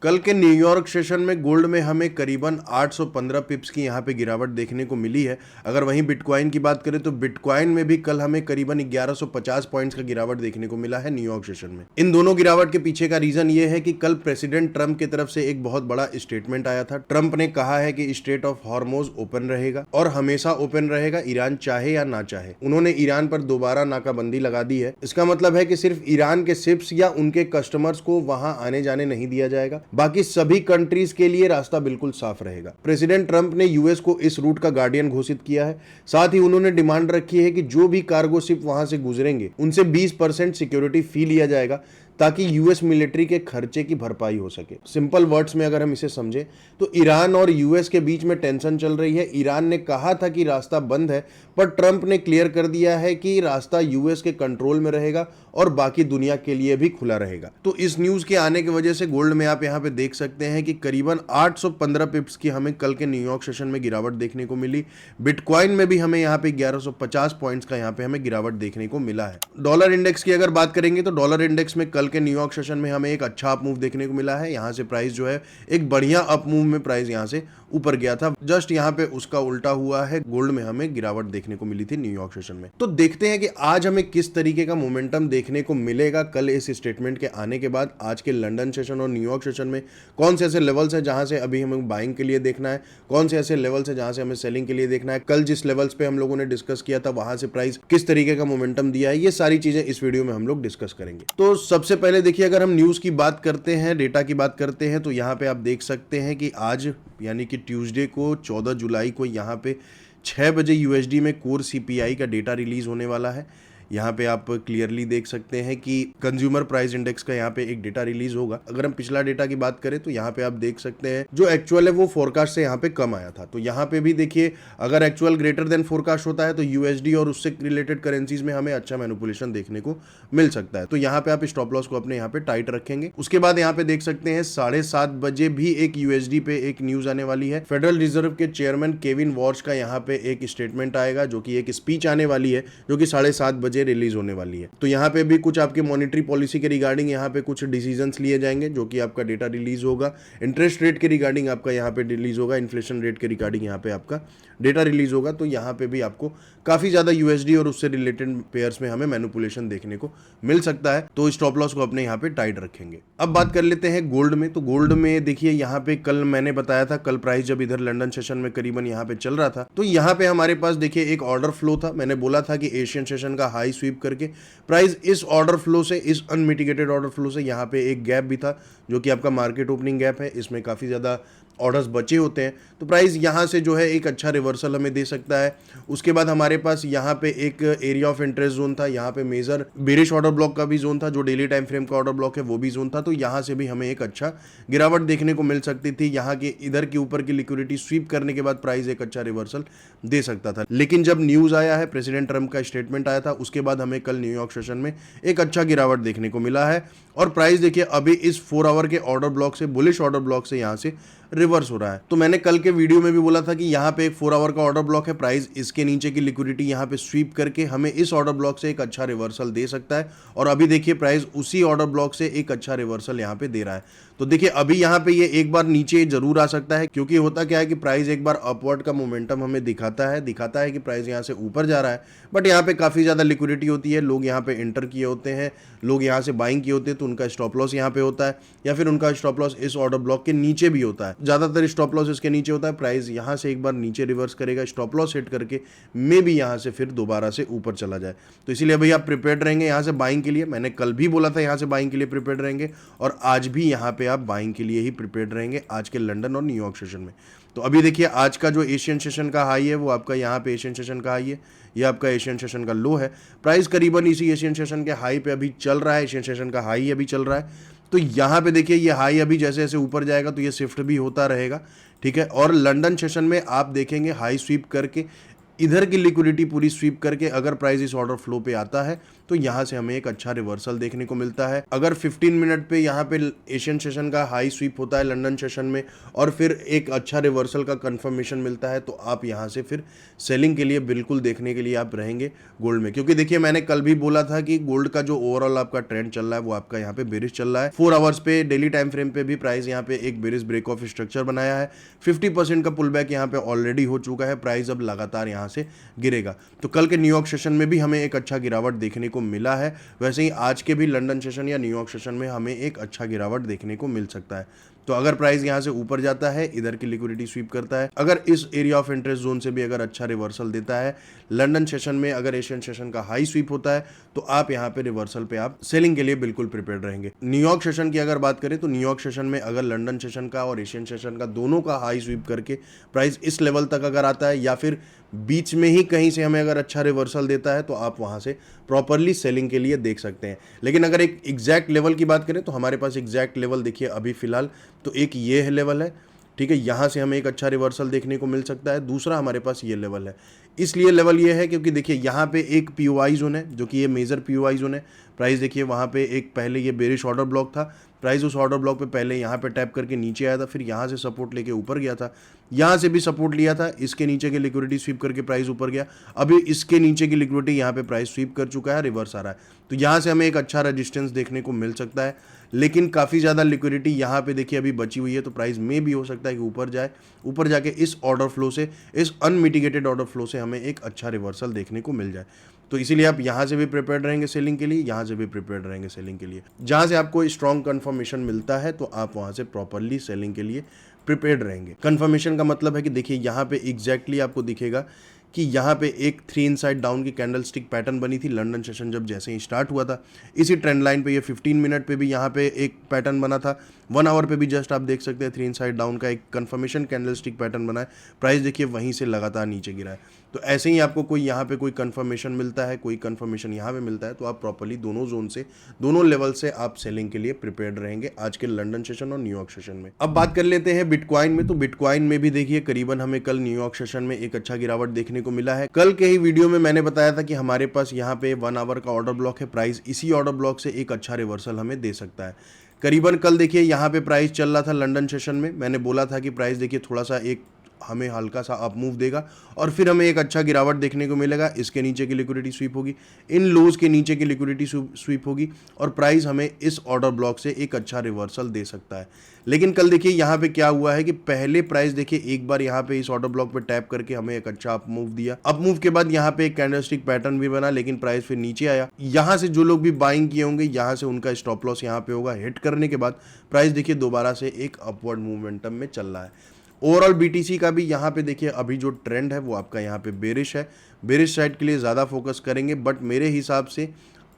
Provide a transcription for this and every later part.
कल के New York session में गोल्ड में हमें करीबन 815 पिप्स की यहाँ पे गिरावट देखने को मिली है। अगर वहीं बिटकॉइन की बात करें तो बिटकॉइन में भी कल हमें करीबन 1150 पॉइंट्स का गिरावट देखने को मिला है न्यूयॉर्क सेशन में। इन दोनों गिरावट के पीछे का रीजन ये है कि कल प्रेसिडेंट ट्रंप की तरफ से एक बहुत बड़ा स्टेटमेंट आया था। ट्रंप ने कहा है कि स्ट्रेट ऑफ हॉर्मोज ओपन रहेगा और हमेशा ओपन रहेगा, ईरान चाहे या ना चाहे। उन्होंने ईरान पर दोबारा नाकाबंदी लगा दी है। इसका मतलब है कि सिर्फ ईरान के शिप्स या उनके कस्टमर्स को वहां आने जाने नहीं दिया जाएगा, बाकी सभी कंट्रीज के लिए रास्ता बिल्कुल साफ रहेगा। प्रेसिडेंट ट्रंप ने यूएस को इस रूट का गार्डियन घोषित किया है। साथ ही उन्होंने डिमांड रखी है कि जो भी कार्गो शिप वहां से गुजरेंगे उनसे 20% सिक्योरिटी फी लिया जाएगा ताकि यूएस मिलिट्री के खर्चे की भरपाई हो सके। सिंपल वर्ड्स में अगर हम इसे समझें तो ईरान और यूएस के बीच में टेंशन चल रही है। ईरान ने कहा था कि रास्ता बंद है, पर ट्रंप ने क्लियर कर दिया है कि रास्ता यूएस के कंट्रोल में रहेगा और बाकी दुनिया के लिए भी खुला रहेगा। तो इस न्यूज के आने की वजह से गोल्ड में आप यहाँ पे देख सकते हैं कि करीबन 815 पिप्स की हमें कल के न्यूयॉर्क सेशन में गिरावट देखने को मिली। बिटकॉइन में भी हमें यहाँ पे 1150 पॉइंट्स का यहाँ पे हमें गिरावट देखने को मिला है। डॉलर इंडेक्स की अगर बात करेंगे तो डॉलर इंडेक्स में कल के न्यूयॉर्क सेशन में हमें एक अच्छा अप मूव देखने को मिला है। यहाँ से प्राइस जो है एक बढ़िया अप मूव में प्राइस यहाँ से ऊपर गया था। जस्ट यहाँ पे उसका उल्टा हुआ है, गोल्ड में हमें गिरावट देखने को मिली थी न्यूयॉर्क सेशन में। तो देखते हैं कि आज हमें किस तरीके का मोमेंटम देखने को मिलेगा कल इस स्टेटमेंट के आने के बाद। आज के लंदन सेशन और न्यूयॉर्क सेशन में कौन से ऐसे लेवल्स है जहां से अभी हमें बाइंग के लिए देखना है, कौन से ऐसे लेवल्स है जहां से हमें सेलिंग के लिए देखना है। कल जिस लेवल्स पे हम लोगों ने डिस्कस किया था वहां से प्राइस किस तरीके का मोमेंटम दिया है, ये सारी चीजें इस वीडियो में हम लोग डिस्कस करेंगे। तो सबसे पहले देखिए, अगर हम न्यूज की बात करते हैं, डेटा की बात करते हैं, तो यहाँ पे आप देख सकते हैं कि आज यानी कि ट्यूसडे को 14 जुलाई को यहाँ पे 6 बजे यूएसडी में कोर सीपीआई का डेटा रिलीज होने वाला है। यहाँ पे आप क्लियरली देख सकते हैं कि कंज्यूमर प्राइस इंडेक्स का यहाँ पे एक डेटा रिलीज होगा। अगर हम पिछला डेटा की बात करें तो यहाँ पे आप देख सकते हैं जो एक्चुअल है वो फोरकास्ट से यहाँ पे कम आया था। तो यहाँ पे भी देखिए, अगर एक्चुअल ग्रेटर देन फोरकास्ट होता है तो यूएसडी और उससे रिलेटेड करेंसीज में हमें अच्छा मैनिपुलेशन देखने को मिल सकता है। तो यहाँ पे आप स्टॉप लॉस को अपने यहाँ पे टाइट रखेंगे। उसके बाद यहाँ पे देख सकते हैं 7:30 बजे भी एक यूएसडी पे एक न्यूज आने वाली है। फेडरल रिजर्व के चेयरमैन केविन वॉर्श का यहाँ पे एक स्टेटमेंट आएगा, जो कि एक स्पीच आने वाली है जो कि 7:30 बजे रिलीज होने वाली है। तो यहाँ पे भी कुछ आपके मॉनेटरी पॉलिसी के रिगार्डिंग यहाँ पे कुछ डिसीजंस लिए जाएंगे, जो कि आपका डेटा रिलीज होगा। इंटरेस्ट रेट के रिगार्डिंग आपका यहाँ पे रिलीज होगा, इन्फ्लेशन रेट के रिगार्डिंग यहाँ पे आपका डेटा रिलीज होगा। तो यहाँ पे भी आपको काफी ज्यादा यूएसडी और उससे रिलेटेड पेयर्स में हमें मैनिपुलेशन देखने को मिल सकता है। तो स्टॉप लॉस को अपने यहाँ पे टाइट रखेंगे। अब बात कर लेते हैं गोल्ड में। तो गोल्ड में देखिए, यहाँ पे कल मैंने बताया था, कल प्राइस जब इधर लंदन सेशन में करीबन यहाँ पे चल रहा था तो यहाँ पे हमारे पास देखिए एक ऑर्डर फ्लो था। मैंने बोला था कि एशियन सेशन का हाई स्वीप करके प्राइस इस ऑर्डर फ्लो से, इस अनमिटिगेटेड ऑर्डर फ्लो से यहाँ पे एक गैप भी था जो कि आपका मार्केट ओपनिंग गैप है। इसमें काफी ज्यादा ऑर्डर्स बचे होते हैं, तो प्राइस यहाँ से जो है एक अच्छा रिवर्सल हमें दे सकता है। उसके बाद हमारे पास यहाँ पे एक एरिया ऑफ इंटरेस्ट जोन था, यहाँ पे मेजर बेरिश ऑर्डर ब्लॉक का भी जोन था, जो डेली टाइम फ्रेम का ऑर्डर ब्लॉक है वो भी जोन था। तो यहाँ से भी हमें एक अच्छा गिरावट देखने को मिल सकती थी। यहाँ के इधर के ऊपर की लिक्विडिटी स्वीप करने के बाद प्राइस एक अच्छा रिवर्सल दे सकता था। लेकिन जब न्यूज आया है, प्रेसिडेंट ट्रंप का स्टेटमेंट आया था, उसके बाद हमें कल न्यूयॉर्क सेशन में एक अच्छा गिरावट देखने को मिला है। और प्राइस देखिए अभी इस 4 आवर के ऑर्डर ब्लॉक से, बुलिश ऑर्डर ब्लॉक से यहाँ से रिवर्स हो रहा है। तो मैंने कल के वीडियो में भी बोला था कि यहाँ पे एक 4 आवर का ऑर्डर ब्लॉक है, प्राइस इसके नीचे की लिक्विडिटी यहाँ पे स्वीप करके हमें इस ऑर्डर ब्लॉक से एक अच्छा रिवर्सल दे सकता है। और अभी देखिए प्राइस उसी ऑर्डर ब्लॉक से एक अच्छा रिवर्सल यहाँ पे दे रहा है। तो देखिए अभी यहाँ पे ये एक बार नीचे जरूर आ सकता है, क्योंकि होता क्या है कि प्राइस एक बार अपवर्ड का मोमेंटम हमें दिखाता है कि प्राइस यहाँ से ऊपर जा रहा है, बट यहाँ पे काफी ज्यादा लिक्विडिटी होती है। लोग यहाँ पे एंटर किए होते हैं, लोग यहाँ से बाइंग किए होते हैं, तो उनका स्टॉप लॉस यहाँ पे होता है, या फिर उनका स्टॉप लॉस इस ऑर्डर ब्लॉक के नीचे भी होता है। ज्यादातर स्टॉप लॉस इसके नीचे होता है। प्राइस यहाँ से एक बार नीचे रिवर्स करेगा, स्टॉप लॉस हिट करके मे भी यहाँ से फिर दोबारा से ऊपर चला जाए। तो इसीलिए भाई आप प्रिपेयर्ड रहेंगे यहाँ से बाइंग के लिए। मैंने कल भी बोला था यहाँ से बाइंग के लिए प्रिपेयर्ड रहेंगे, और आज भी यहाँ पे आप बाइंग के लिए ही प्रिपेयर्ड रहेंगे आज के लंदन और न्यूयॉर्क सेशन में। तो अभी देखिए आज का जो एशियन सेशन का हाई है वो आपका यहाँ पे एशियन सेशन का हाई है, ये आपका एशियन सेशन का लो है। प्राइस करीबन इसी एशियन सेशन के हाई पे अभी चल रहा है, एशियन सेशन का हाई अभी चल रहा है। तो यहाँ पे देखिए ये हाई अभी जैसे जैसे ऊपर जाएगा तो ये शिफ्ट भी होता रहेगा, ठीक है। और लंदन सेशन में आप देखेंगे हाई स्वीप करके इधर की लिक्विडिटी पूरी स्वीप करके अगर प्राइस इस ऑर्डर फ्लो पे आता है तो यहाँ से हमें एक अच्छा रिवर्सल देखने को मिलता है। अगर 15 मिनट पे यहाँ पे एशियन सेशन का हाई स्वीप होता है लंदन सेशन में और फिर एक अच्छा रिवर्सल का कंफर्मेशन मिलता है, तो आप यहाँ से फिर सेलिंग के लिए बिल्कुल देखने के लिए आप रहेंगे गोल्ड में। क्योंकि देखिए मैंने कल भी बोला था कि गोल्ड का जो ओवरऑल आपका ट्रेंड चल रहा है वो आपका यहाँ पे बेरिश चल रहा है। 4 आवर्स पे डेली टाइम फ्रेम पे भी प्राइस यहाँ पे एक बेरिश ब्रेक ऑफ स्ट्रक्चर बनाया है। 50% का पुल बैक यहाँ पे ऑलरेडी हो चुका है, प्राइस अब लगातार यहाँ से गिरेगा। तो कल के न्यूयॉर्क सेशन में भी हमें एक अच्छा गिरावट देखने को मिला है, वैसे ही आज के भी लंदन सेशन या न्यूयॉर्क सेशन में हमें एक अच्छा गिरावट देखने को मिल सकता है। तो अगर प्राइस यहाँ से ऊपर जाता है, इधर की लिक्विडिटी स्वीप करता है, अगर इस एरिया ऑफ इंटरेस्ट जोन से भी अगर अच्छा रिवर्सल देता है, लंदन सेशन में अगर एशियन सेशन का हाई स्वीप होता है, तो आप यहाँ पे रिवर्सल पे आप सेलिंग के लिए बिल्कुल प्रिपेयर्ड रहेंगे। न्यूयॉर्क सेशन की अगर बात करें तो न्यूयॉर्क सेशन में अगर लंदन सेशन का और एशियन सेशन का दोनों का हाई स्वीप करके प्राइस इस लेवल तक अगर आता है या फिर बीच में ही कहीं से हमें अगर अच्छा रिवर्सल देता है, तो आप वहाँ से प्रॉपरली सेलिंग के लिए देख सकते हैं। लेकिन अगर एक एग्जैक्ट लेवल की बात करें तो हमारे पास एग्जैक्ट लेवल देखिए अभी फिलहाल तो एक ये है लेवल है, ठीक है, यहाँ से हमें एक अच्छा रिवर्सल देखने को मिल सकता है। दूसरा हमारे पास ये लेवल है, इसलिए लेवल ये है क्योंकि देखिए यहाँ पे एक पीओआई जोन है जो कि ये मेजर पीओआई जोन है। प्राइस देखिए वहाँ पे एक पहले ये बेरिश ऑर्डर ब्लॉक था, प्राइस उस ऑर्डर ब्लॉक पे पहले यहाँ पे टैप करके नीचे आया था, फिर यहाँ से सपोर्ट लेके ऊपर गया था, यहाँ से भी सपोर्ट लिया था, इसके नीचे की लिक्विडिटी स्वीप करके प्राइस ऊपर गया, अभी इसके नीचे की लिक्विडिटी यहाँ पे प्राइस स्वीप कर चुका है, रिवर्स आ रहा है। तो यहाँ से हमें एक अच्छा रेजिस्टेंस देखने को मिल सकता है, लेकिन काफ़ी ज़्यादा लिक्विडिटी यहाँ पे देखिए अभी बची हुई है, तो प्राइस में भी हो सकता है कि ऊपर जाए, ऊपर जाके इस ऑर्डर फ्लो से, इस अनमिटिगेटेड ऑर्डर फ्लो से हमें एक अच्छा रिवर्सल देखने को मिल जाए। तो इसीलिए आप यहाँ से भी प्रिपेयर्ड रहेंगे सेलिंग के लिए, यहाँ से भी प्रिपेयर्ड रहेंगे सेलिंग के लिए। जहाँ से आपको स्ट्रॉन्ग कंफर्मेशन मिलता है तो आप वहाँ से प्रॉपरली सेलिंग के लिए प्रिपेयर्ड रहेंगे। कंफर्मेशन का मतलब है कि देखिए यहाँ पे एग्जैक्टली आपको दिखेगा कि यहाँ पे एक 3 इनसाइड डाउन की कैंडल स्टिक पैटर्न बनी थी लंदन सेशन जब जैसे ही स्टार्ट हुआ था। इसी ट्रेंड लाइन पे ये 15 मिनट पे भी यहाँ पे एक पैटर्न बना था, 1 आवर पे भी जस्ट आप देख सकते हैं 3 इनसाइड डाउन का एक कंफर्मेशन कैंडल स्टिक पैटर्न बना है। प्राइस देखिए वहीं से लगातार नीचे गिरा है। तो ऐसे ही आपको कोई यहाँ पे कोई कंफर्मेशन मिलता है, कोई कंफर्मेशन यहाँ पे मिलता है, तो आप प्रॉपरली दोनों जोन से, दोनों लेवल से आप सेलिंग के लिए प्रिपेयर्ड रहेंगे आज के लंदन सेशन और न्यूयॉर्क सेशन में। अब बात कर लेते हैं बिटकॉइन में। तो बिटकॉइन में भी देखिए करीबन हमें कल न्यूयॉर्क सेशन में एक अच्छा गिरावट देखने को मिला है। कल के ही वीडियो में मैंने बताया था कि हमारे पास यहाँ पे 1 आवर का ऑर्डर ब्लॉक है, प्राइस इसी ऑर्डर ब्लॉक से एक अच्छा रिवर्सल हमें दे सकता है। करीबन कल देखिए यहाँ पे प्राइस चल रहा था लंदन सेशन में, मैंने बोला था कि प्राइस देखिए थोड़ा सा एक हमें हल्का सा अप मूव देगा और फिर हमें एक अच्छा गिरावट देखने को मिलेगा। इसके नीचे की लिक्विडिटी स्वीप होगी, इन लोज के नीचे की लिक्विडिटी स्वीप होगी और प्राइस हमें इस ऑर्डर ब्लॉक से एक अच्छा रिवर्सल दे सकता है। लेकिन कल देखिए यहाँ पे क्या हुआ है कि पहले प्राइस देखिए एक बार यहाँ पे इस ऑर्डर ब्लॉक पे टैप करके हमें एक अच्छा अप मूव दिया, अप मूव के बाद यहाँ पे एक कैंडलस्टिक पैटर्न भी बना, लेकिन प्राइस फिर नीचे आया। यहाँ से जो लोग भी बाइंग किए होंगे यहाँ से उनका स्टॉप लॉस यहाँ पे होगा, हिट करने के बाद प्राइस देखिए दोबारा से एक अपवर्ड मूवमेंटम में चल रहा है। ओवरऑल बीटीसी का भी यहाँ पे देखिए अभी जो ट्रेंड है वो आपका यहाँ पे बेरिश है, बेरिश साइड के लिए ज़्यादा फोकस करेंगे, बट मेरे हिसाब से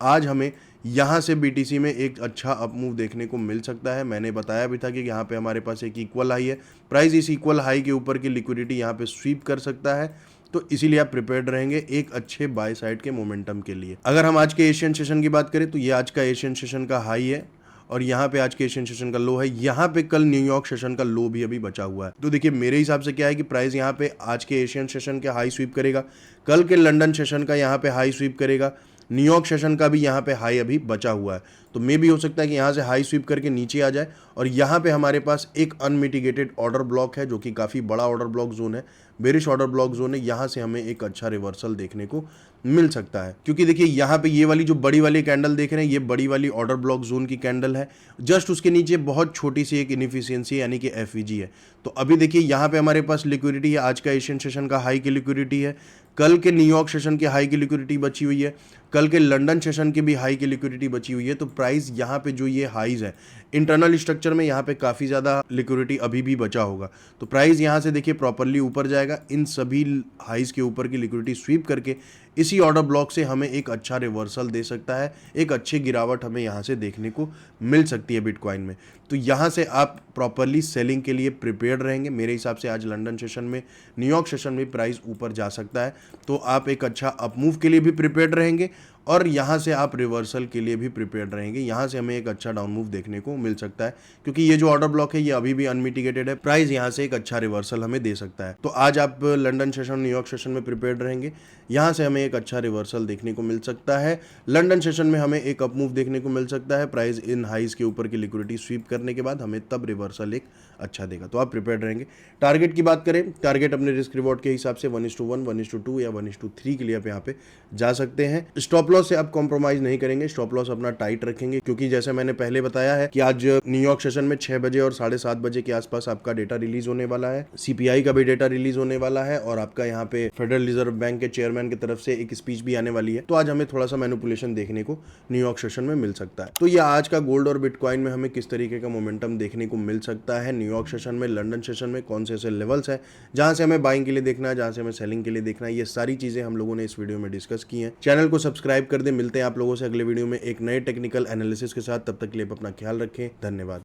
आज हमें यहाँ से बीटीसी में एक अच्छा अप मूव देखने को मिल सकता है। मैंने बताया भी था कि यहाँ पे हमारे पास एक इक्वल हाई है, प्राइस इस इक्वल हाई के ऊपर की लिक्विडिटी यहाँ पे स्वीप कर सकता है, तो इसीलिए आप प्रिपेयर्ड रहेंगे एक अच्छे बाय साइड के मोमेंटम के लिए। अगर हम आज के एशियन सेशन की बात करें तो ये आज का एशियन सेशन का हाई है और यहाँ पे आज के एशियन सेशन का लो है, यहाँ पे कल न्यूयॉर्क सेशन का लो भी अभी बचा हुआ है। तो देखिए मेरे हिसाब से क्या है कि प्राइस यहाँ पे आज के एशियन सेशन के हाई स्वीप करेगा, कल के लंदन सेशन का यहाँ पे हाई स्वीप करेगा, न्यूयॉर्क सेशन का भी यहाँ पे हाई अभी बचा हुआ है। तो मे भी हो सकता है कि यहाँ से हाई स्वीप करके नीचे आ जाए और यहाँ पे हमारे पास एक अनमिटिगेटेड ऑर्डर ब्लॉक है जो कि काफ़ी बड़ा ऑर्डर ब्लॉक जोन है, बेरिश ऑर्डर ब्लॉक जोन है, यहाँ से हमें एक अच्छा रिवर्सल देखने को मिल सकता है। क्योंकि देखिए यहाँ पे ये वाली जो बड़ी वाली कैंडल देख रहे हैं ये बड़ी वाली ऑर्डर ब्लॉक जोन की कैंडल है, जस्ट उसके नीचे बहुत छोटी सी एक इनएफिशिएंसी यानी कि एफवीजी है। तो अभी देखिए यहाँ पे हमारे पास लिक्विडिटी है, आज का एशियन सेशन का हाई की लिक्विडिटी है, कल के न्यूयॉर्क सेशन की हाई की लिक्विडिटी बची हुई है, कल के लंदन सेशन की भी हाई की लिक्विडिटी बची हुई है। तो प्राइस यहाँ पे जो ये हाईज है इंटरनल स्ट्रक्चर में यहाँ पे काफ़ी ज़्यादा लिक्विडिटी अभी भी बचा होगा, तो प्राइस यहाँ से देखिए प्रॉपरली ऊपर जाएगा, इन सभी हाईज के ऊपर की लिक्विडिटी स्वीप करके इसी ऑर्डर ब्लॉक से हमें एक अच्छा रिवर्सल दे सकता है, एक अच्छी गिरावट हमें यहाँ से देखने को मिल सकती है बिटकॉइन में। तो यहाँ से आप प्रॉपरली सेलिंग के लिए प्रिपेयर्ड रहेंगे। मेरे हिसाब से आज लंदन सेशन में, न्यूयॉर्क सेशन में प्राइस ऊपर जा सकता है, तो आप एक अच्छा अप मूव के लिए भी प्रिपेयर्ड रहेंगे और यहाँ से आप रिवर्सल के लिए भी प्रिपेयर्ड रहेंगे। यहाँ से हमें एक अच्छा डाउन मूव देखने को मिल सकता है क्योंकि ये जो ऑर्डर ब्लॉक है ये अभी भी अनमिटिगेटेड है, प्राइस यहाँ से एक अच्छा रिवर्सल हमें दे सकता है। तो आज आप लंदन सेशन, न्यूयॉर्क सेशन में प्रिपेयर्ड रहेंगे, यहाँ से हमें एक अच्छा रिवर्सल देखने को मिल सकता है। लंदन सेशन में हमें एक अप मूव देखने को मिल सकता है, प्राइस इन हाइज के ऊपर की लिक्विडिटी स्वीप करने के बाद हमें तब रिवर्सल एक अच्छा देगा, तो आप प्रिपेयर्ड रहेंगे। टारगेट की बात करें, टारगेट अपने रिस्क रिवॉर्ड के हिसाब से 1:1, 1:2 या 1:3 के लिए आप यहाँ पे जा सकते हैं। स्टॉप लॉस से आप कॉम्प्रोमाइज नहीं करेंगे, स्टॉप लॉस अपना टाइट रखेंगे, क्योंकि जैसे मैंने पहले बताया है कि आज न्यूयॉर्क सेशन में 6 बजे और 7:30 बजे के आसपास आपका डेटा रिलीज होने वाला है, सीपीआई का भी डेटा रिलीज होने वाला है, और आपका यहाँ पे फेडरल रिजर्व बैंक के चेयरमैन की तरफ से एक स्पीच भी आने वाली है। तो आज हमें थोड़ा सा मैनिपुलेशन देखने को न्यूयॉर्क सेशन में मिल सकता है। तो ये आज का गोल्ड और बिटकॉइन में हमें किस तरीके का मोमेंटम देखने को मिल सकता है, न्यूयॉर्क सेशन में, लंदन सेशन में कौन से ऐसे लेवल्स है जहां से हमें बाइंग के लिए देखना है, जहां से हमें सेलिंग के लिए देखना है, ये सारी चीजें हम लोगों ने इस वीडियो में डिस्कस की हैं। चैनल को सब्सक्राइब कर दें। मिलते हैं आप लोगों से अगले वीडियो में एक नए टेक्निकल एनालिसिस के साथ। तब तक के लिए अपना ख्याल रखें। धन्यवाद।